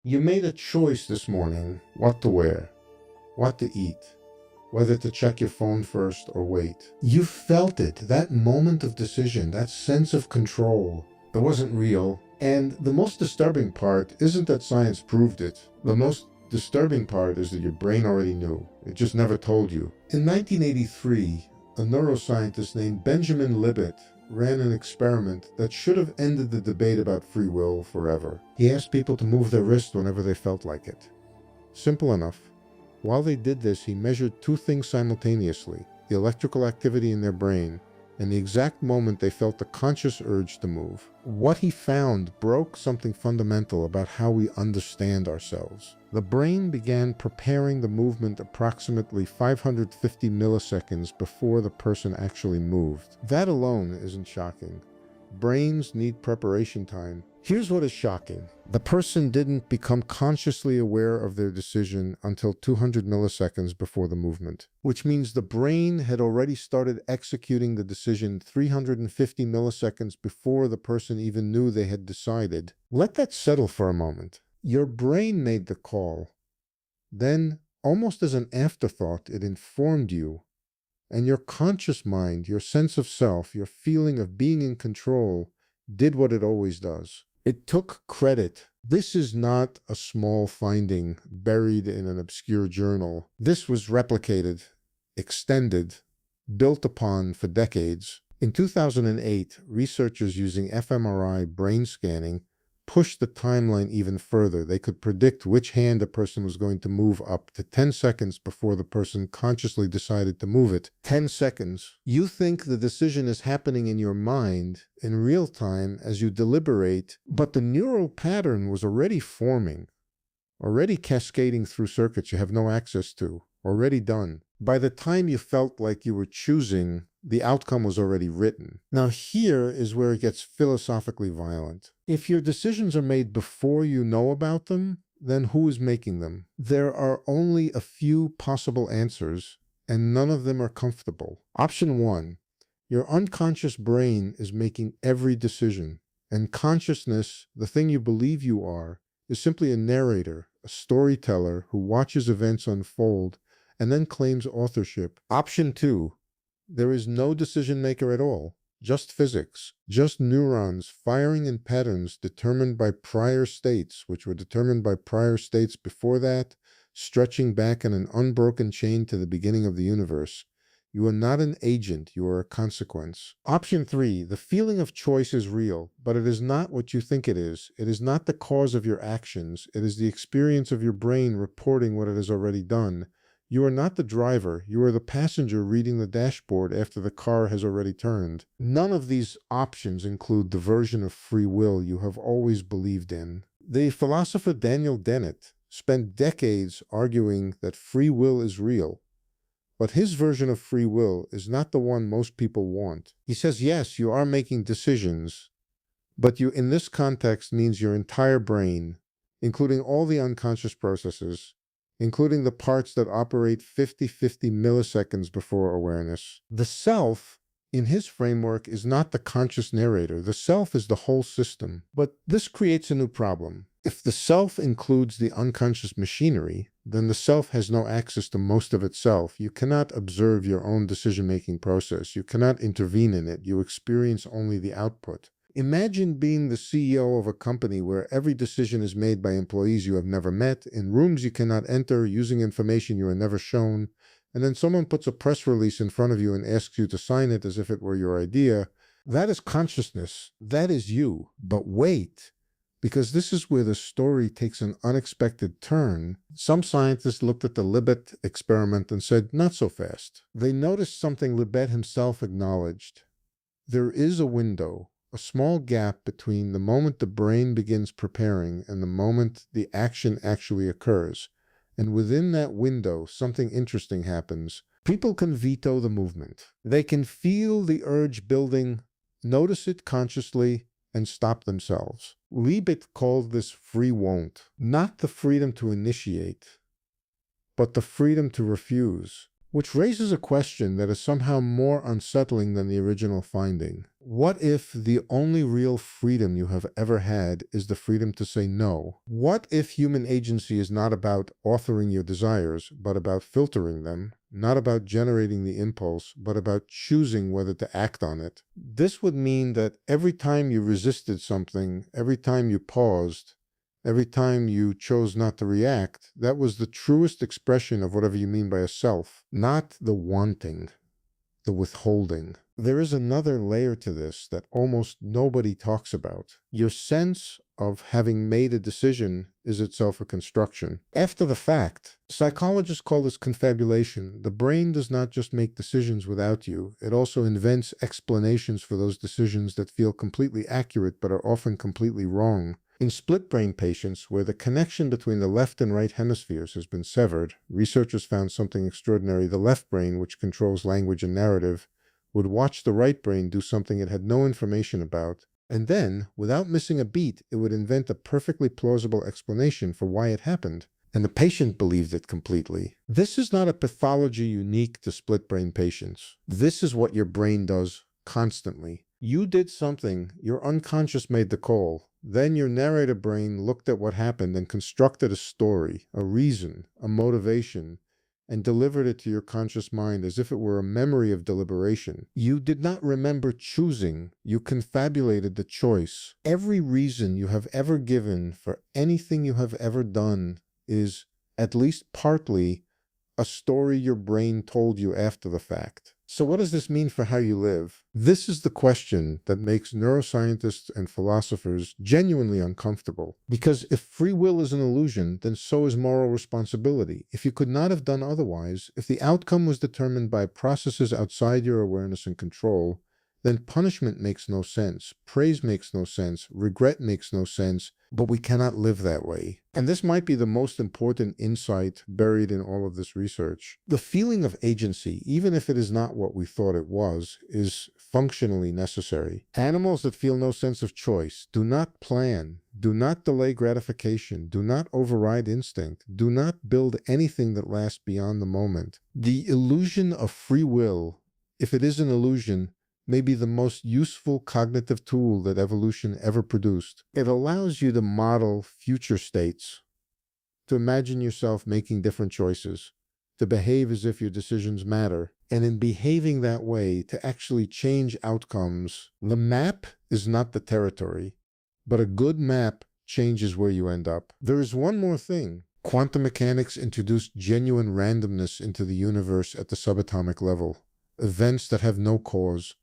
You made a choice this morning what to wear, what to eat, whether to check your phone first or wait. You felt it, that moment of decision, that sense of control. That wasn't real. And the most disturbing part isn't that science proved it. The most disturbing part is that your brain already knew. It just never told you. In 1983, a neuroscientist named Benjamin Libet ran an experiment that should have ended the debate about free will forever. He asked people to move their wrist whenever they felt like it. Simple enough. While they did this, he measured two things simultaneously: the electrical activity in their brain and the exact moment they felt the conscious urge to move. What he found broke something fundamental about how we understand ourselves. The brain began preparing the movement approximately 550 milliseconds before the person actually moved. That alone isn't shocking. Brains need preparation time. Here's what is shocking. The person didn't become consciously aware of their decision until 200 milliseconds before the movement, which means the brain had already started executing the decision 350 milliseconds before the person even knew they had decided. Let that settle for a moment. Your brain made the call. Then, almost as an afterthought, it informed you. And your conscious mind, your sense of self, your feeling of being in control, did what it always does. It took credit. This is not a small finding buried in an obscure journal. This was replicated, extended, built upon for decades. In 2008, researchers using fMRI brain scanning pushed the timeline even further. They could predict which hand a person was going to move up to 10 seconds before the person consciously decided to move it. 10 seconds. You think the decision is happening in your mind in real time as you deliberate, but the neural pattern was already forming, already cascading through circuits you have no access to, already done. By the time you felt like you were choosing, the outcome was already written. Now here is where it gets philosophically violent. If your decisions are made before you know about them, then who is making them? There are only a few possible answers, and none of them are comfortable. Option one, your unconscious brain is making every decision, and consciousness, the thing you believe you are, is simply a narrator, a storyteller who watches events unfold and then claims authorship. Option two, there is no decision maker at all, just physics, just neurons firing in patterns determined by prior states, which were determined by prior states before that, stretching back in an unbroken chain to the beginning of the universe. You are not an agent, you are a consequence. Option three, the feeling of choice is real, but it is not what you think it is. It is not the cause of your actions. It is the experience of your brain reporting what it has already done. You are not the driver. You are the passenger reading the dashboard after the car has already turned. None of these options include the version of free will you have always believed in. The philosopher Daniel Dennett spent decades arguing that free will is real. But his version of free will is not the one most people want. He says, yes, you are making decisions, but you, in this context, means your entire brain, including all the unconscious processes, including the parts that operate 50-50 milliseconds before awareness. The self, in his framework, is not the conscious narrator. The self is the whole system. But this creates a new problem. If the self includes the unconscious machinery, then the self has no access to most of itself. You cannot observe your own decision-making process. You cannot intervene in it. You experience only the output. Imagine being the CEO of a company where every decision is made by employees you have never met, in rooms you cannot enter, using information you are never shown, and then someone puts a press release in front of you and asks you to sign it as if it were your idea. That is consciousness. That is you. But wait, because this is where the story takes an unexpected turn. Some scientists looked at the Libet experiment and said, not so fast. They noticed something Libet himself acknowledged. There is a window, a small gap between the moment the brain begins preparing and the moment the action actually occurs. And within that window, something interesting happens. People can veto the movement. They can feel the urge building, notice it consciously, and stop themselves. Libet called this free won't, not the freedom to initiate, but the freedom to refuse. Which raises a question that is somehow more unsettling than the original finding. What if the only real freedom you have ever had is the freedom to say no? What if human agency is not about authoring your desires, but about filtering them? Not about generating the impulse, but about choosing whether to act on it? This would mean that every time you resisted something, every time you paused, every time you chose not to react, that was the truest expression of whatever you mean by a self, not the wanting, the withholding. There is another layer to this that almost nobody talks about. Your sense of having made a decision is itself a construction. After the fact, psychologists call this confabulation. The brain does not just make decisions without you, it also invents explanations for those decisions that feel completely accurate but are often completely wrong. In split brain patients, where the connection between the left and right hemispheres has been severed, researchers found something extraordinary. The left brain, which controls language and narrative, would watch the right brain do something it had no information about, and then, without missing a beat, it would invent a perfectly plausible explanation for why it happened. And the patient believed it completely. This is not a pathology unique to split brain patients. This is what your brain does constantly. You did something, your unconscious made the call. Then your narrator brain looked at what happened and constructed a story, a reason, a motivation, and delivered it to your conscious mind as if it were a memory of deliberation. You did not remember choosing, you confabulated the choice. Every reason you have ever given for anything you have ever done is, at least partly, a story your brain told you after the fact. So what does this mean for how you live? This is the question that makes neuroscientists and philosophers genuinely uncomfortable. Because if free will is an illusion, then so is moral responsibility. If you could not have done otherwise, if the outcome was determined by processes outside your awareness and control, then punishment makes no sense, praise makes no sense, regret makes no sense, but we cannot live that way. And this might be the most important insight buried in all of this research. The feeling of agency, even if it is not what we thought it was, is functionally necessary. Animals that feel no sense of choice do not plan, do not delay gratification, do not override instinct, do not build anything that lasts beyond the moment. The illusion of free will, if it is an illusion, may be the most useful cognitive tool that evolution ever produced. It allows you to model future states, to imagine yourself making different choices, to behave as if your decisions matter, and in behaving that way, to actually change outcomes. The map is not the territory, but a good map changes where you end up. There is one more thing. Quantum mechanics introduced genuine randomness into the universe at the subatomic level. Events that have no cause,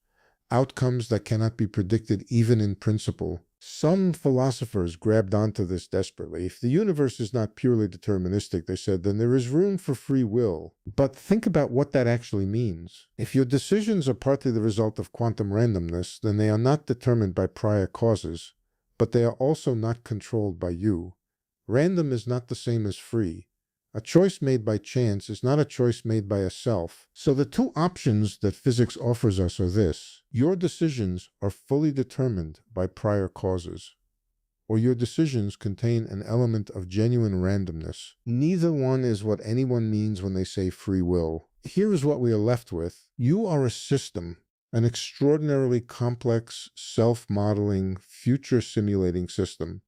outcomes that cannot be predicted even in principle. Some philosophers grabbed onto this desperately. If the universe is not purely deterministic, they said, then there is room for free will. But think about what that actually means. If your decisions are partly the result of quantum randomness, then they are not determined by prior causes, but they are also not controlled by you. Random is not the same as free. A choice made by chance is not a choice made by a self. So the two options that physics offers us are this. Your decisions are fully determined by prior causes, or your decisions contain an element of genuine randomness. Neither one is what anyone means when they say free will. Here is what we are left with. You are a system, an extraordinarily complex, self-modeling, future-simulating system.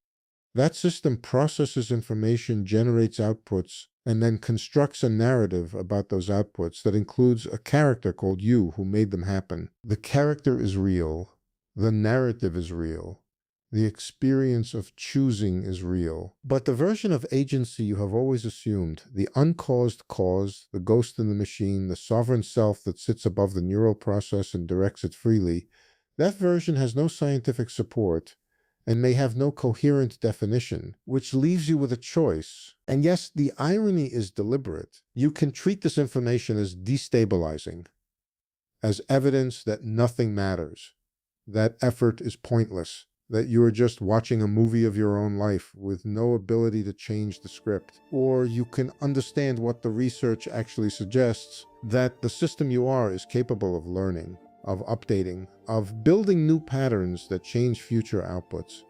That system processes information, generates outputs, and then constructs a narrative about those outputs that includes a character called you who made them happen. The character is real. The narrative is real. The experience of choosing is real. But the version of agency you have always assumed, the uncaused cause, the ghost in the machine, the sovereign self that sits above the neural process and directs it freely, that version has no scientific support and may have no coherent definition, which leaves you with a choice. And yes, the irony is deliberate. You can treat this information as destabilizing, as evidence that nothing matters, that effort is pointless, that you are just watching a movie of your own life with no ability to change the script. Or you can understand what the research actually suggests, that the system you are is capable of learning, of updating, of building new patterns that change future outputs.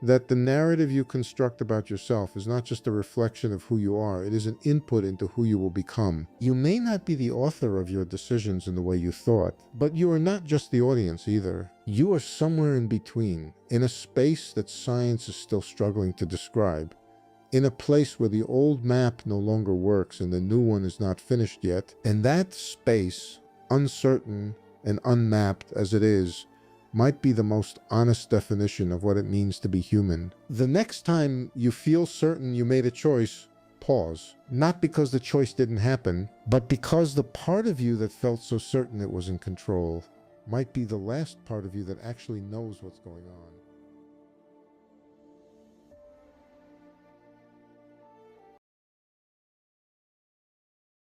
that the narrative you construct about yourself is not just a reflection of who you are, it is an input into who you will become. You may not be the author of your decisions in the way you thought, but you are not just the audience either. You are somewhere in between, in a space that science is still struggling to describe, in a place where the old map no longer works and the new one is not finished yet. And that space, uncertain and unmapped as it is, might be the most honest definition of what it means to be human. The next time you feel certain you made a choice, pause. Not because the choice didn't happen, but because the part of you that felt so certain it was in control might be the last part of you that actually knows what's going on.